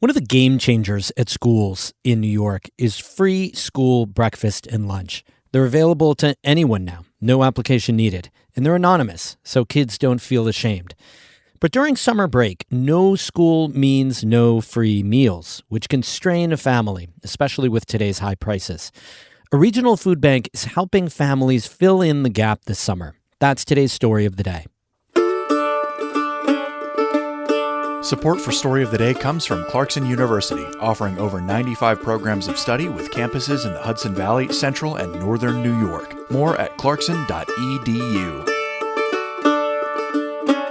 One of the game changers at schools in New York is free school breakfast and lunch. They're available to anyone now, no application needed, and they're anonymous, so kids don't feel ashamed. But during summer break, no school means no free meals, which can strain a family, especially with today's high prices. A regional food bank is helping families fill in the gap this summer. That's today's story of the day. Support for Story of the Day comes from Clarkson University, offering over 95 programs of study with campuses in the Hudson Valley, Central, and Northern New York. More at clarkson.edu.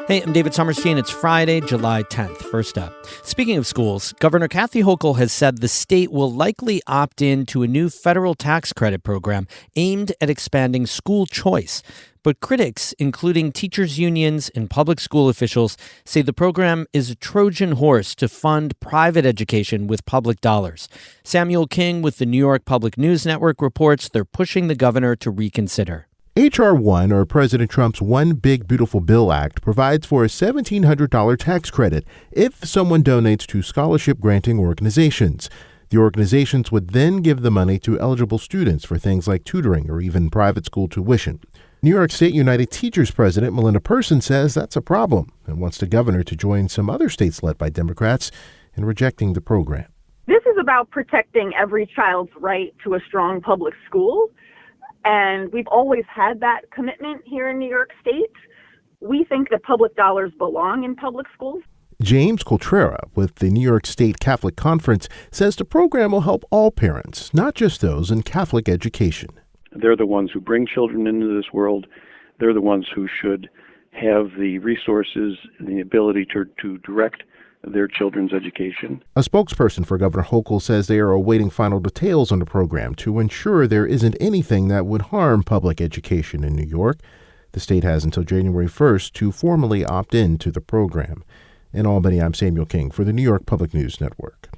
Hey, I'm David Sommerstein. It's Friday, July 10th. First up, speaking of schools, Governor Kathy Hochul has said the state will likely opt in to a new federal tax credit program aimed at expanding school choice. But critics, including teachers' unions and public school officials, say the program is a Trojan horse to fund private education with public dollars. Samuel King with the New York Public News Network reports they're pushing the governor to reconsider. H.R. 1, or President Trump's One Big Beautiful Bill Act, provides for a $1,700 tax credit if someone donates to scholarship-granting organizations. The organizations would then give the money to eligible students for things like tutoring or even private school tuition. New York State United Teachers President Melinda Person says that's a problem and wants the governor to join some other states led by Democrats in rejecting the program. This is about protecting every child's right to a strong public school. And we've always had that commitment here in New York State. We think that public dollars belong in public schools. James Coltrera with the New York State Catholic Conference says the program will help all parents, not just those in Catholic education. They're the ones who bring children into this world. They're the ones who should have the resources and the ability to direct their children's education. A spokesperson for Governor Hochul says they are awaiting final details on the program to ensure there isn't anything that would harm public education in New York. The state has until January 1st to formally opt in to the program. In Albany, I'm Samuel King for the New York Public News Network.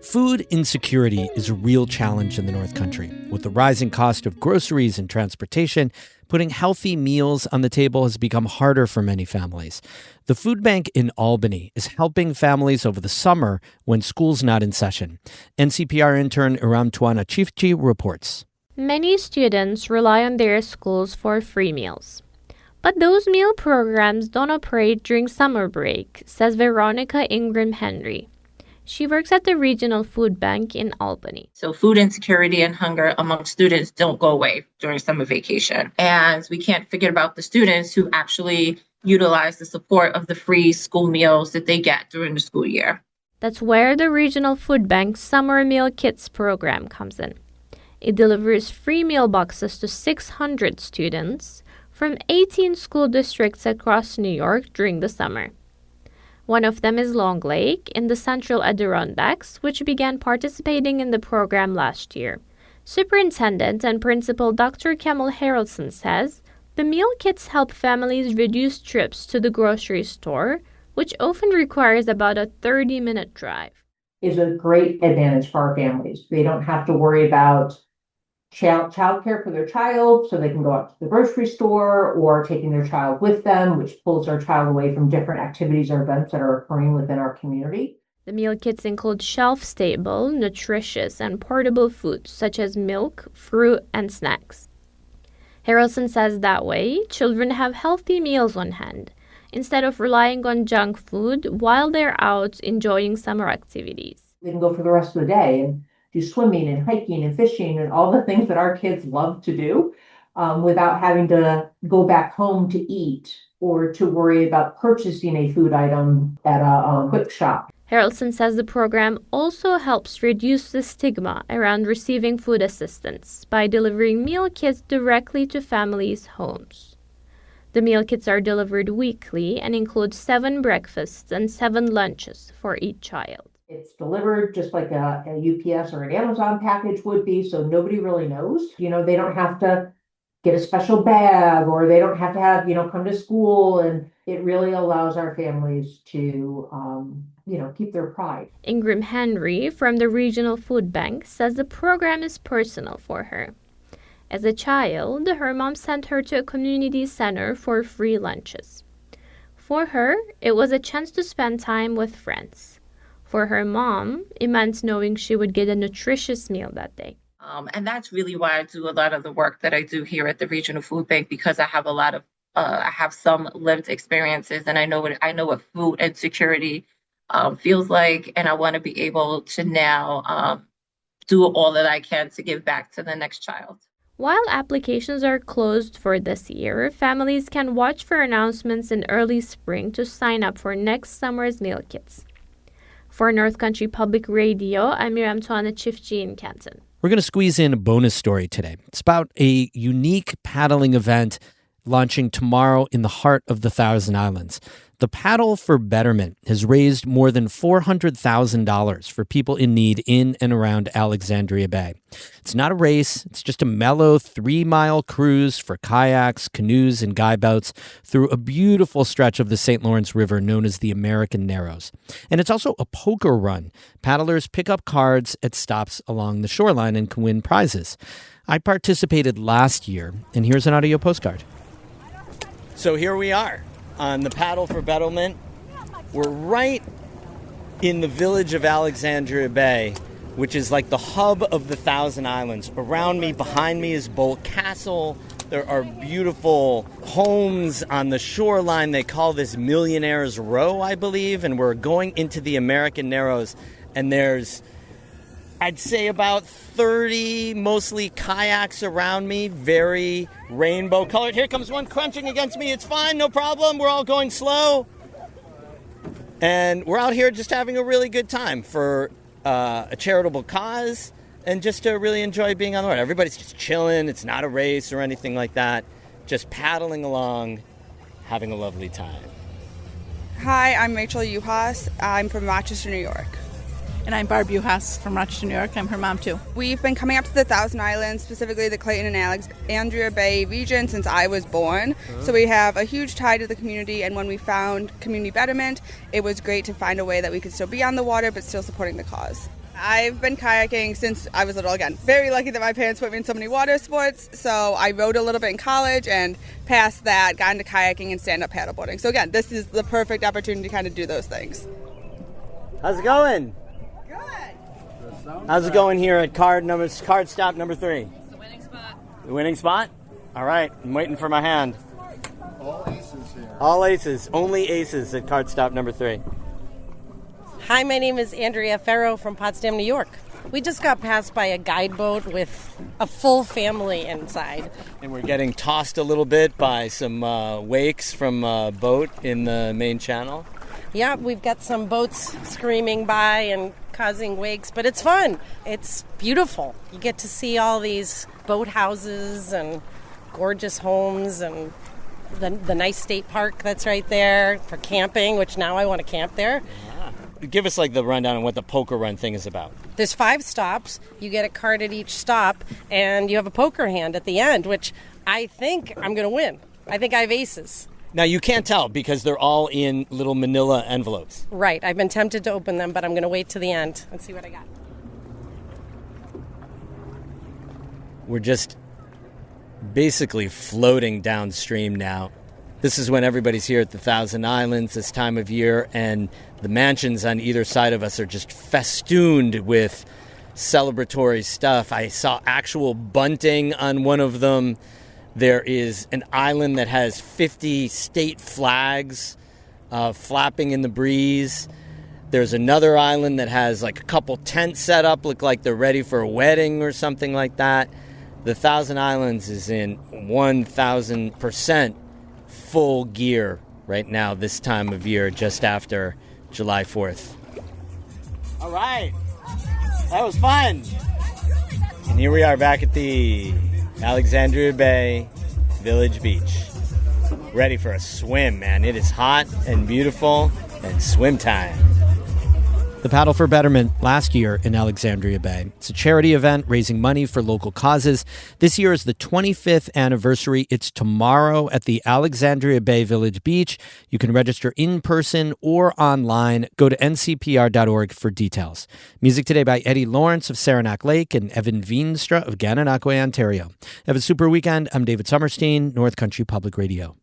Food insecurity is a real challenge in the North Country. With the rising cost of groceries and transportation, putting healthy meals on the table has become harder for many families. The food bank in Albany is helping families over the summer when school's not in session. NCPR intern Iram Tuana Chifchi reports. Many students rely on their schools for free meals. But those meal programs don't operate during summer break, says Veronica Ingram Henry. She works at the Regional Food Bank in Albany. So food insecurity and hunger among students don't go away during summer vacation. And we can't forget about the students who actually utilize the support of the free school meals that they get during the school year. That's where the Regional Food Bank's Summer Meal Kits program comes in. It delivers free meal boxes to 600 students from 18 school districts across New York during the summer. One of them is Long Lake in the Central Adirondacks, which began participating in the program last year. Superintendent and Principal Dr. Kemal Harrelson says the meal kits help families reduce trips to the grocery store, which often requires about a 30-minute drive. Is a great advantage for our families. They don't have to worry about childcare for their child, so they can go out to the grocery store or taking their child with them, which pulls their child away from different activities or events that are occurring within our community. The meal kits include shelf-stable, nutritious, and portable foods such as milk, fruit, and snacks. Harrelson says that way, children have healthy meals on hand, instead of relying on junk food while they're out enjoying summer activities. They can go for the rest of the day and do swimming and hiking and fishing and all the things that our kids love to do without having to go back home to eat or to worry about purchasing a food item at a quick shop. Harrelson says the program also helps reduce the stigma around receiving food assistance by delivering meal kits directly to families' homes. The meal kits are delivered weekly and include 7 breakfasts and 7 lunches for each child. It's delivered just like a UPS or an Amazon package would be, so nobody really knows. They don't have to get a special bag or they don't have to have, come to school. And it really allows our families to, keep their pride. Ingram Henry from the Regional Food Bank says the program is personal for her. As a child, her mom sent her to a community center for free lunches. For her, it was a chance to spend time with friends. For her mom, it meant knowing she would get a nutritious meal that day. And that's really why I do a lot of the work that I do here at the Regional Food Bank, because I have I have some lived experiences, and I know what food insecurity feels like, and I want to be able to now do all that I can to give back to the next child. While applications are closed for this year, families can watch for announcements in early spring to sign up for next summer's meal kits. For North Country Public Radio, I'm Miriam Tuana-Chifchi in Canton. We're going to squeeze in a bonus story today. It's about a unique paddling event launching tomorrow in the heart of the Thousand Islands. The Paddle for Betterment has raised more than $400,000 for people in need in and around Alexandria Bay. It's not a race. It's just a mellow 3-mile cruise for kayaks, canoes, and guy boats through a beautiful stretch of the St. Lawrence River known as the American Narrows. And it's also a poker run. Paddlers pick up cards at stops along the shoreline and can win prizes. I participated last year, and here's an audio postcard. So here we are on the Paddle for Betterment. We're right in the village of Alexandria Bay, which is like the hub of the Thousand Islands. Around me, behind me is Bolt Castle. There are beautiful homes on the shoreline. They call this Millionaire's Row, I believe. And we're going into the American Narrows. And there's, I'd say, about 30 mostly kayaks around me, very rainbow colored. Here comes one crunching against me. It's fine, no problem. We're all going slow. And we're out here just having a really good time for a charitable cause and just to really enjoy being on the water. Everybody's just chilling. It's not a race or anything like that. Just paddling along, having a lovely time. Hi, I'm Rachel Uhas. I'm from Rochester, New York. And I'm Barb Uhas from Rochester, New York. I'm her mom, too. We've been coming up to the Thousand Islands, specifically the Clayton and Alexandria Bay region, since I was born. So we have a huge tie to the community, and when we found Community Betterment, it was great to find a way that we could still be on the water, but still supporting the cause. I've been kayaking since I was little. Again, very lucky that my parents put me in so many water sports. So I rowed a little bit in college, and past that, got into kayaking and stand-up paddleboarding. So again, this is the perfect opportunity to kind of do those things. How's it going? How's it going here at card stop number 3? It's the winning spot. The winning spot? All right, I'm waiting for my hand. All aces here. All aces, only aces at card stop number 3. Hi, my name is Andrea Farrow from Potsdam, New York. We just got passed by a guide boat with a full family inside. And we're getting tossed a little bit by some wakes from a boat in the main channel. Yeah, we've got some boats screaming by and causing wakes, but it's fun. It's beautiful. You get to see all these boat houses and gorgeous homes and the nice state park that's right there for camping, which now I want to camp there. Give us like the rundown on what the poker run thing is about. There's 5 stops. You get a card at each stop, and you have a poker hand at the end, which I think I'm going to win. I think I have aces. Now, you can't tell because they're all in little manila envelopes. Right. I've been tempted to open them, but I'm going to wait to the end and see what I got. We're just basically floating downstream now. This is when everybody's here at the Thousand Islands this time of year, and the mansions on either side of us are just festooned with celebratory stuff. I saw actual bunting on one of them. There is an island that has 50 state flags flapping in the breeze. There's another island that has like a couple tents set up, look like they're ready for a wedding or something like that. The Thousand Islands is in 1,000% full gear right now this time of year, just after July 4th. All right. That was fun. And here we are back at the Alexandria Bay Village Beach. Ready for a swim, man. It is hot and beautiful and swim time. The Paddle for Betterment last year in Alexandria Bay. It's a charity event raising money for local causes. This year is the 25th anniversary. It's tomorrow at the Alexandria Bay Village Beach. You can register in person or online. Go to ncpr.org for details. Music today by Eddie Lawrence of Saranac Lake and Evan Veenstra of Gananoque, Ontario. Have a super weekend. I'm David Summerstein, North Country Public Radio.